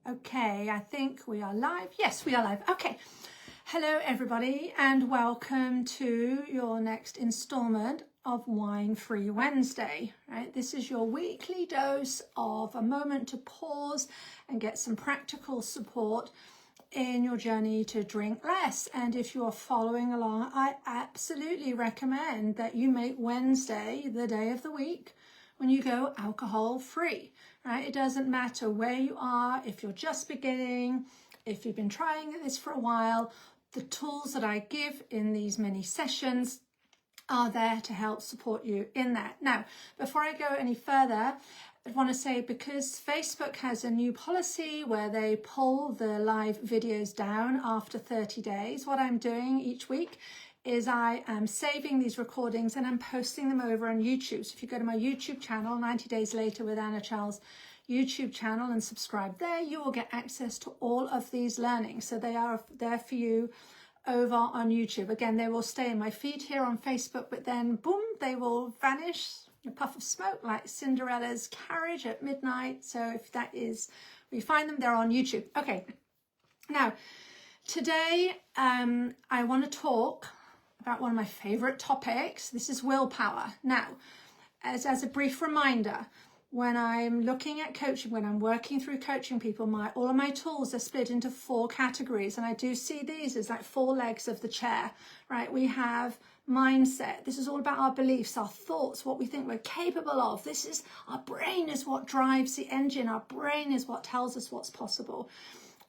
Okay, I think we are live. Yes, we are live. Okay. Hello, everybody, and welcome to your next installment of Wine-Free Wednesday. Right? This is your weekly dose of a moment to pause and get some practical support in your journey to drink less. And if you are following along, I absolutely recommend that you make Wednesday the day of the week when you go alcohol free, right? It doesn't matter where you are, if you're just beginning, if you've been trying this for a while, the tools that I give in these mini sessions are there to help support you in that. Now, before I go any further, I want to say, because Facebook has a new policy where they pull the live videos down after 30 days, what I'm doing each week is I am saving these recordings and I'm posting them over on YouTube. So if you go to my YouTube channel, 90 Days Later with Anna Charles YouTube channel, and subscribe there, you will get access to all of these learnings. So they are there for you over on YouTube. Again, they will stay in my feed here on Facebook, but then boom, they will vanish, a puff of smoke like Cinderella's carriage at midnight. So if that is where you find them, they're on YouTube. Okay, now today I want to talk about one of my favorite topics. This is willpower. Now, as a brief reminder, when I'm looking at coaching, when I'm working through coaching people, all of my tools are split into 4 categories, and I do see these as like 4 legs of the chair, right? We have mindset. This is all about our beliefs, our thoughts, what we think we're capable of. This is, our brain is what drives the engine. Our brain is what tells us what's possible.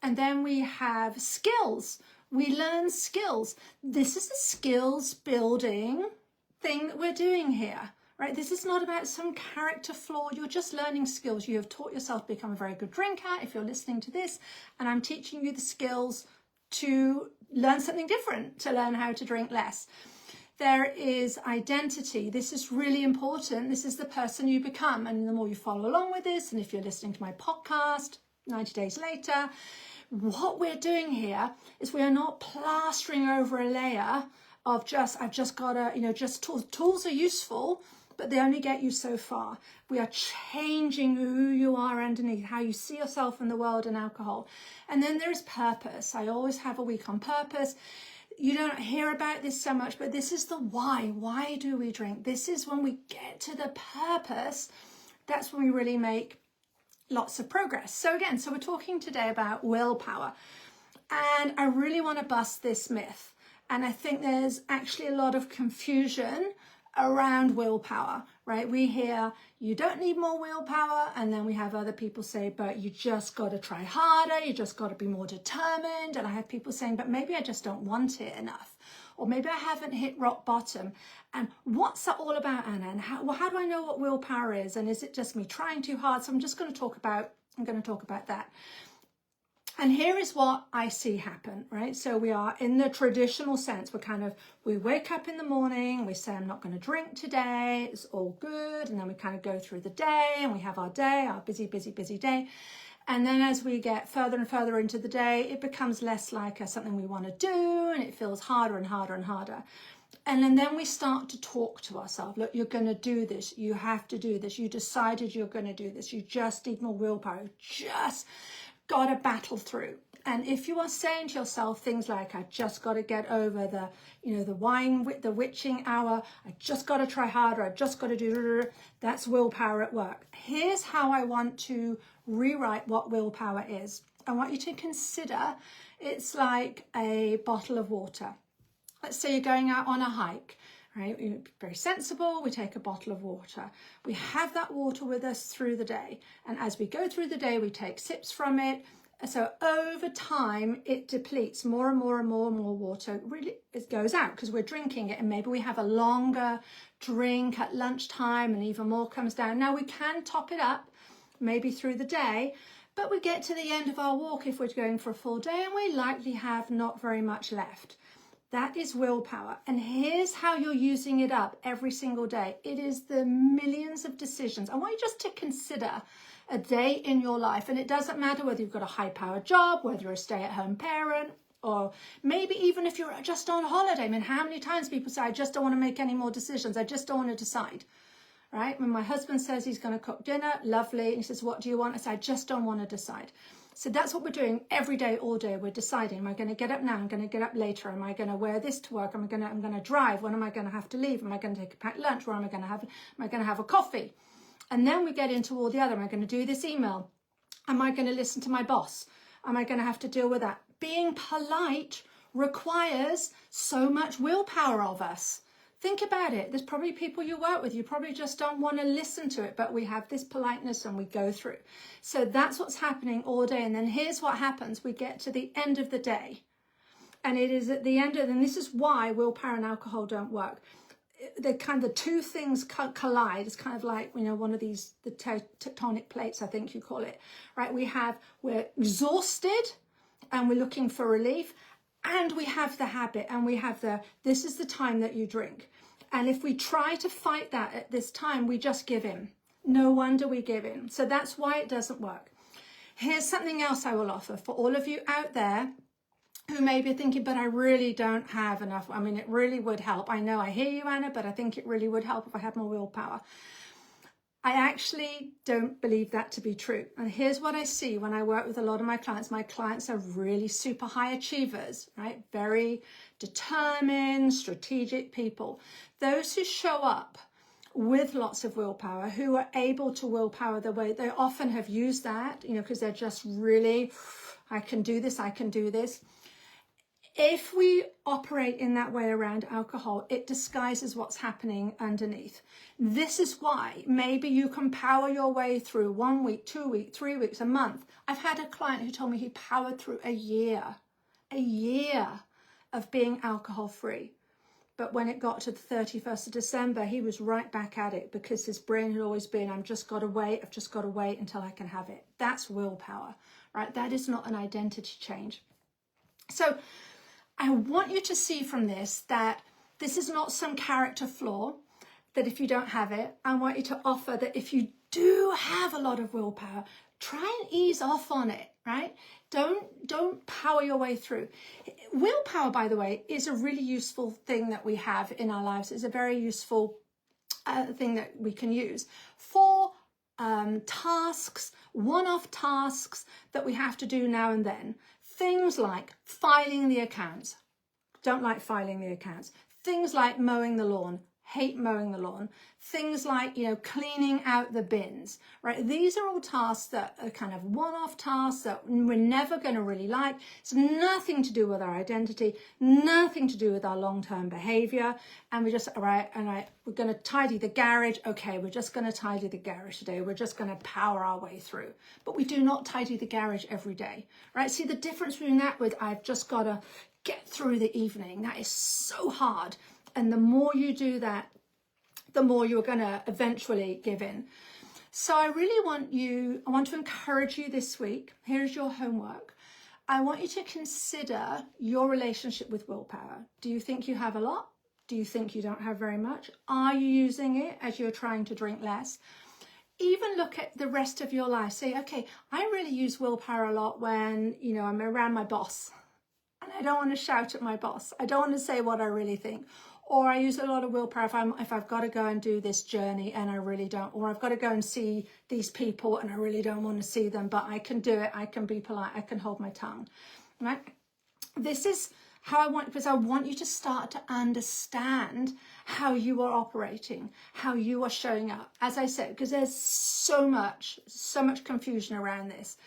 And then we have skills. We learn skills. This is the skills building thing that we're doing here, right? This is not about some character flaw. You're just learning skills. You have taught yourself to become a very good drinker if you're listening to this, and I'm teaching you the skills to learn something different, to learn how to drink less. There is identity. This is really important. This is the person you become. And the more you follow along with this, and if you're listening to my podcast, 90 Days Later, what we're doing here is we are not plastering over a layer of I've just got to, just tools. Tools are useful, but they only get you so far. We are changing who you are underneath, how you see yourself in the world and alcohol. And then there is purpose. I always have a week on purpose. You don't hear about this so much, but this is the why. Why do we drink? This is when we get to the purpose. That's when we really make lots of progress. So we're talking today about willpower, and I really want to bust this myth. And I think there's actually a lot of confusion around willpower, right? We hear you don't need more willpower, and then we have other people say, but you just got to try harder, you just got to be more determined. And I have people saying, but maybe I just don't want it enough, or maybe I haven't hit rock bottom. And what's that all about, Anna? And how do I know what willpower is? And is it just me trying too hard? So I'm going to talk about that. And here is what I see happen, right? So we are in the traditional sense. We wake up in the morning, we say, I'm not going to drink today, it's all good. And then we kind of go through the day, and we have our day, our busy day. And then as we get further and further into the day, it becomes less like something we want to do, and it feels harder and harder and harder. And then we start to talk to ourselves. Look, you're going to do this. You have to do this. You decided you're going to do this. You just need more willpower. Just got to battle through. And if you are saying to yourself things like, I just got to get over the witching hour, I just got to try harder, I just got to do, that's willpower at work. Here's how I want to rewrite what willpower is. I want you to consider it's like a bottle of water. Let's say you're going out on a hike, right? We're very sensible. We take a bottle of water. We have that water with us through the day. And as we go through the day, we take sips from it. So over time, it depletes more and more and more and more water. Really, it goes out because we're drinking it. And maybe we have a longer drink at lunchtime and even more comes down. Now we can top it up maybe through the day, but we get to the end of our walk if we're going for a full day and we likely have not very much left. That is willpower. And here's how you're using it up every single day. It is the millions of decisions. I want you just to consider a day in your life. And it doesn't matter whether you've got a high-powered job, whether you're a stay-at-home parent, or maybe even if you're just on holiday. I mean, how many times people say, I just don't want to make any more decisions. I just don't want to decide, right? When my husband says he's going to cook dinner, lovely. And he says, what do you want? I say, I just don't want to decide. So that's what we're doing every day, all day. We're deciding, am I going to get up now? I'm going to get up later. Am I going to wear this to work? I'm going to drive. When am I going to have to leave? Am I going to take a packed lunch? Where am I going to have a coffee? And then we get into all the other. Am I going to do this email? Am I going to listen to my boss? Am I going to have to deal with that? Being polite requires so much willpower of us. Think about it. There's probably people you work with, you probably just don't want to listen to it, but we have this politeness and we go through. So that's what's happening all day. And then here's what happens. We get to the end of the day. And it is at the end of, and this is why willpower and alcohol don't work. The two things collide. It's kind of like, one of these, the tectonic plates, I think you call it, right? We're exhausted and we're looking for relief. And we have the habit, and we have this is the time that you drink. And if we try to fight that at this time, we just give in. No wonder we give in. So that's why it doesn't work. Here's something else I will offer for all of you out there who may be thinking, but I really don't have enough. I mean, it really would help. I know I hear you, Anna, but I think it really would help if I had more willpower. I actually don't believe that to be true. And here's what I see when I work with a lot of my clients. My clients are really super high achievers, right? Very determined, strategic people. Those who show up with lots of willpower, who are able to willpower the way they often have used that, because they're just really, I can do this, I can do this. If we operate in that way around alcohol, it disguises what's happening underneath. This is why maybe you can power your way through 1 week, 2 weeks, 3 weeks, a month. I've had a client who told me he powered through a year of being alcohol free. But when it got to the 31st of December, he was right back at it because his brain had always been, I've just got to wait until I can have it. That's willpower, right? That is not an identity change. So I want you to see from this that this is not some character flaw, that if you don't have it, I want you to offer that if you do have a lot of willpower, try and ease off on it, right? Don't power your way through. Willpower, by the way, is a really useful thing that we have in our lives. It's a very useful thing that we can use for tasks, one-off tasks that we have to do now and then. Things like filing the accounts. Don't like filing the accounts. Things like mowing the lawn. Hate mowing the lawn. Things like, cleaning out the bins, right? These are all tasks that are kind of one-off tasks that we're never going to really like. It's nothing to do with our identity, nothing to do with our long-term behavior. And we just, all right, we're going to tidy the garage. Okay, we're just going to tidy the garage today. We're just going to power our way through. But we do not tidy the garage every day, right? See the difference between that with I've just got to get through the evening. That is so hard. And the more you do that, the more you're going to eventually give in. So I want to encourage you this week. Here's your homework. I want you to consider your relationship with willpower. Do you think you have a lot? Do you think you don't have very much? Are you using it as you're trying to drink less? Even look at the rest of your life. Say, okay, I really use willpower a lot when, I'm around my boss. And I don't want to shout at my boss. I don't want to say what I really think. Or I use a lot of willpower if I've got to go and do this journey and I really don't. Or I've got to go and see these people and I really don't want to see them, but I can do it. I can be polite. I can hold my tongue, right? This is how because I want you to start to understand how you are operating, how you are showing up. As I said, because there's so much confusion around this.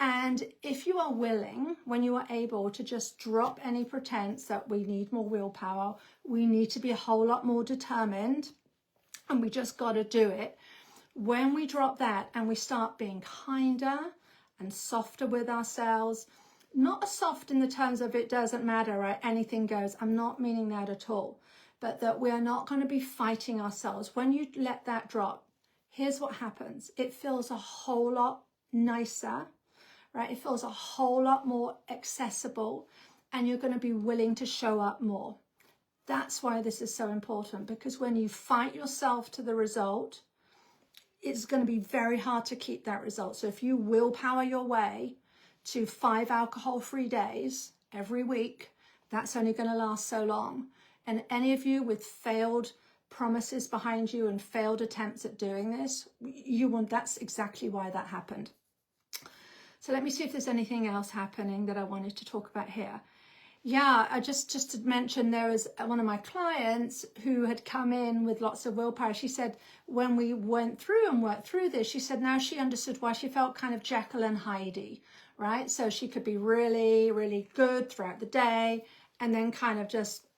And if you are willing, when you are able to just drop any pretense that we need more willpower, we need to be a whole lot more determined, and we just got to do it. When we drop that and we start being kinder and softer with ourselves, not soft in the terms of it doesn't matter, right? Anything goes. I'm not meaning that at all. But that we are not going to be fighting ourselves. When you let that drop, here's what happens. It feels a whole lot nicer. Right? It feels a whole lot more accessible and you're going to be willing to show up more. That's why this is so important, because when you fight yourself to the result, it's going to be very hard to keep that result. So if you willpower your way to 5 alcohol-free days every week, that's only going to last so long. And any of you with failed promises behind you and failed attempts at doing this, that's exactly why that happened. So let me see if there's anything else happening that I wanted to talk about here. Yeah, I just to mention, there was one of my clients who had come in with lots of willpower. She said when we went through and worked through this, she said now she understood why she felt kind of Jekyll and Hyde, right? So she could be really, really good throughout the day and then kind of just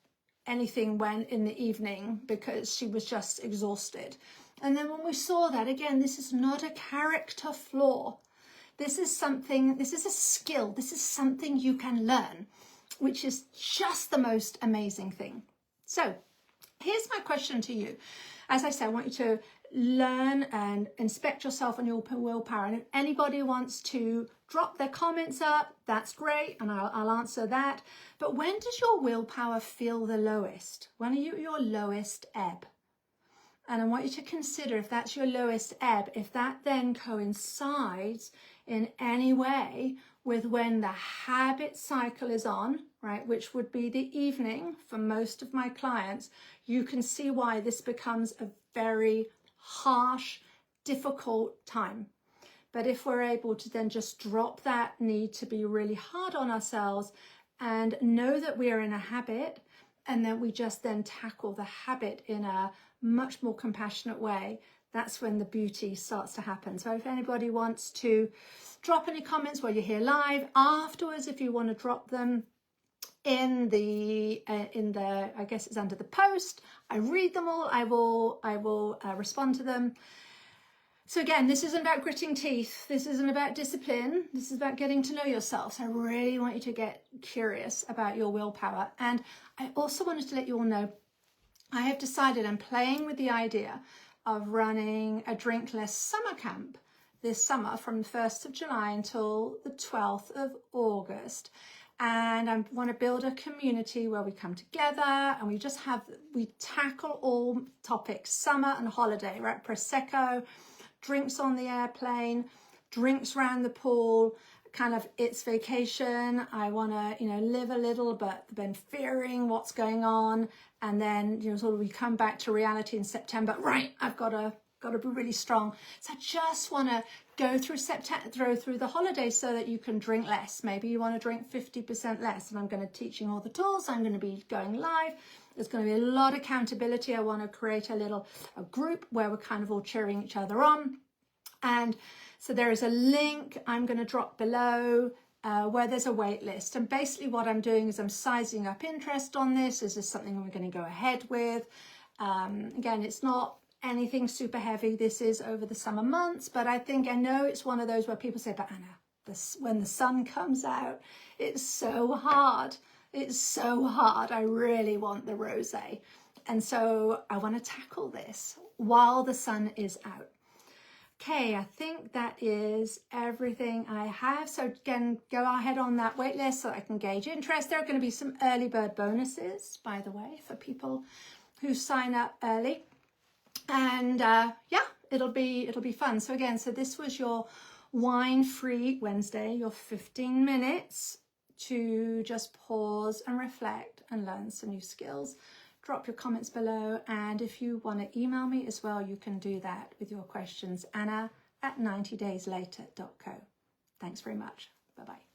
anything went in the evening because she was just exhausted. And then when we saw that, again, this is not a character flaw. This is something, this is a skill. This is something you can learn, which is just the most amazing thing. So here's my question to you. As I said, I want you to learn and inspect yourself on your willpower. And if anybody wants to drop their comments up, that's great, and I'll answer that. But when does your willpower feel the lowest? When are you at your lowest ebb? And I want you to consider, if that's your lowest ebb, if that then coincides in any way with when the habit cycle is on, right, which would be the evening for most of my clients, you can see why this becomes a very harsh, difficult time. But if we're able to then just drop that need to be really hard on ourselves and know that we are in a habit, and then we just then tackle the habit in a much more compassionate way, that's when the beauty starts to happen. So if anybody wants to drop any comments while you're here live, afterwards, if you want to drop them in the I guess it's under the post, I read them all. I will respond to them. So again, this isn't about gritting teeth. This isn't about discipline. This is about getting to know yourself. So I really want you to get curious about your willpower. And I also wanted to let you all know, I have decided I'm playing with the idea of running a drinkless summer camp this summer from the 1st of July until the 12th of August. And I want to build a community where we come together and we tackle all topics, summer and holiday, right? Prosecco, drinks on the airplane, drinks around the pool, kind of it's vacation. I want to, live a little, but then fearing what's going on. And then, sort of we come back to reality in September. Right, I've got to be really strong. So I just want to go through September, through the holidays so that you can drink less. Maybe you want to drink 50% less. And I'm going to teaching all the tools. I'm going to be going live. There's going to be a lot of accountability. I want to create a group where we're kind of all cheering each other on. And so there is a link I'm going to drop below where there's a wait list. And basically what I'm doing is I'm sizing up interest on this. Is this something we're going to go ahead with? Again, it's not anything super heavy. This is over the summer months, but I know it's one of those where people say, but Anna, when the sun comes out, it's so hard. It's so hard. I really want the rosé. And so I want to tackle this while the sun is out. Okay, I think that is everything I have. So again, go ahead on that wait list so I can gauge interest. There are going to be some early bird bonuses, by the way, for people who sign up early. And it'll be fun. So again, this was your wine-free Wednesday, your 15 minutes to just pause and reflect and learn some new skills. Drop your comments below, and if you want to email me as well, you can do that with your questions, Anna@90dayslater.co. Thanks very much. Bye-bye.